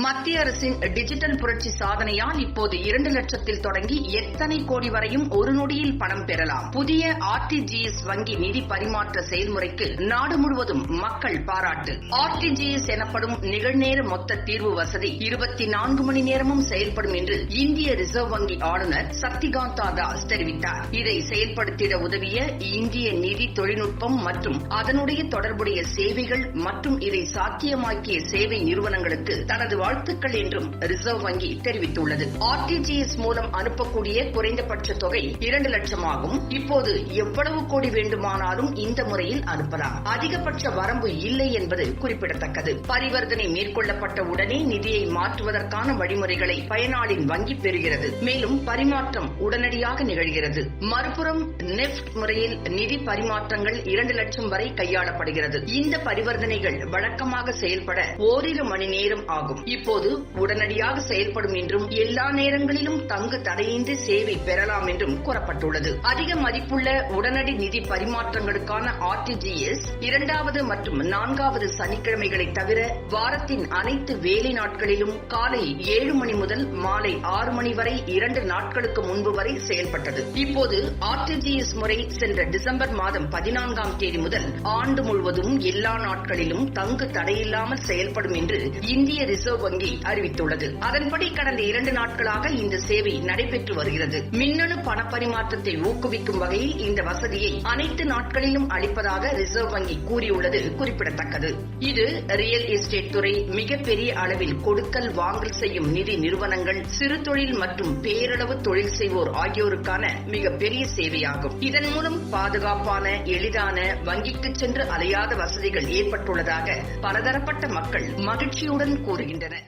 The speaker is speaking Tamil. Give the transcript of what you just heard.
மத்திய அரசின் டிஜிட்டல் புரட்சி சாதனையால் இப்போது 2 லட்சத்தில் தொடங்கி எத்தனை கோடி வரையும் ஒரு நொடியில் பணம் பெறலாம். புதிய ஆர்டிஜிஎஸ் வங்கி நிதி பரிமாற்ற செயல்முறைக்கு நாடு முழுவதும் மக்கள் பாராட்டு. ஆர்டிஜிஎஸ் எனப்படும் நிகழ்நேர மொத்த தீர்வு வசதி 24 மணி நேரமும் செயல்படும் என்று இந்திய ரிசர்வ் வங்கி ஆளுநர் சக்திகாந்தா தாஸ் தெரிவித்தார். இதை செயல்படுத்திட உதவிய இந்திய நிதி தொழில்நுட்பம் மற்றும் அதனுடைய தொடர்புடைய சேவைகள் மற்றும் இதை சாத்தியமாக்கிய சேவை நிறுவனங்களுக்கு தனது வாழ்த்துக்கள் என்றும் ரிசர்வ் வங்கி தெரிவித்துள்ளது. ஆர்டிஜிஎஸ் மூலம் அனுப்பக்கூடிய குறைந்தபட்ச தொகை 2 லட்சம் ஆகும். இப்போது எவ்வளவு கோடி வேண்டுமானாலும் இந்த முறையில் அனுப்பலாம். அதிகபட்ச வரம்பு இல்லை என்பது குறிப்பிடத்தக்கது. பரிவர்த்தனை மேற்கொள்ளப்பட்ட உடனே நிதியை மாற்றுவதற்கான வழிமுறைகளை பயனாளின் வங்கி பெறுகிறது. மேலும் பரிமாற்றம் உடனடியாக நிகழ்கிறது. மறுபுறம் நெஃப்ட் முறையில் நிதி பரிமாற்றங்கள் 2 லட்சம் வரை கையாளப்படுகிறது. இந்த பரிவர்த்தனைகள் வழக்கமாக செயல்பட ஓரிரு மணி நேரம் ஆகும். இப்போது உடனடியாக செயல்படும் என்றும் எல்லா நேரங்களிலும் தங்கு தடையின்றி சேவை பெறலாம் என்றும் கூறப்பட்டுள்ளது. அதிக மதிப்புள்ள உடனடி நிதி பரிமாற்றங்களுக்கான ஆர்டிஜிஎஸ் 2வது மற்றும் 4வது சனிக்கிழமைகளை தவிர வாரத்தின் அனைத்து வேலை நாட்களிலும் காலை 7 மணி முதல் மாலை 6 மணி வரை 2 நாட்களுக்கு முன்பு வரை செயல்பட்டது. இப்போது ஆர்டிஜிஎஸ் முறை சென்ற டிசம்பர் மாதம் 14ஆம் தேதி முதல் ஆண்டு முழுவதும் எல்லா நாட்களிலும் தங்கு தடையில்லாமல் செயல்படும் என்று இந்திய ரிசர்வ் வங்கி அறிவித்துள்ளது. அதன்படி கடந்த 2 நாட்களாக இந்த சேவை நடைபெற்று வருகிறது. மின்னணு பண பரிமாற்றத்தை ஊக்குவிக்கும் வகையில் இந்த வசதியை அனைத்து நாட்களிலும் அளிப்பதாக ரிசர்வ் வங்கி கூறியுள்ளது குறிப்பிடத்தக்கது. இது ரியல் எஸ்டேட் துறை, மிகப்பெரிய அளவில் கொடுக்கல் வாங்கல் செய்யும் நிதி நிறுவனங்கள், சிறு தொழில் மற்றும் பேரளவு தொழில் செய்வோர் ஆகியோருக்கான மிகப்பெரிய சேவையாகும். இதன் மூலம் பாதுகாப்பான, எளிதான, வங்கிக்கு சென்று அலையாத வசதிகள் ஏற்பட்டுள்ளதாக பலதரப்பட்ட மக்கள் மகிழ்ச்சியுடன் கூறுகின்றனர்.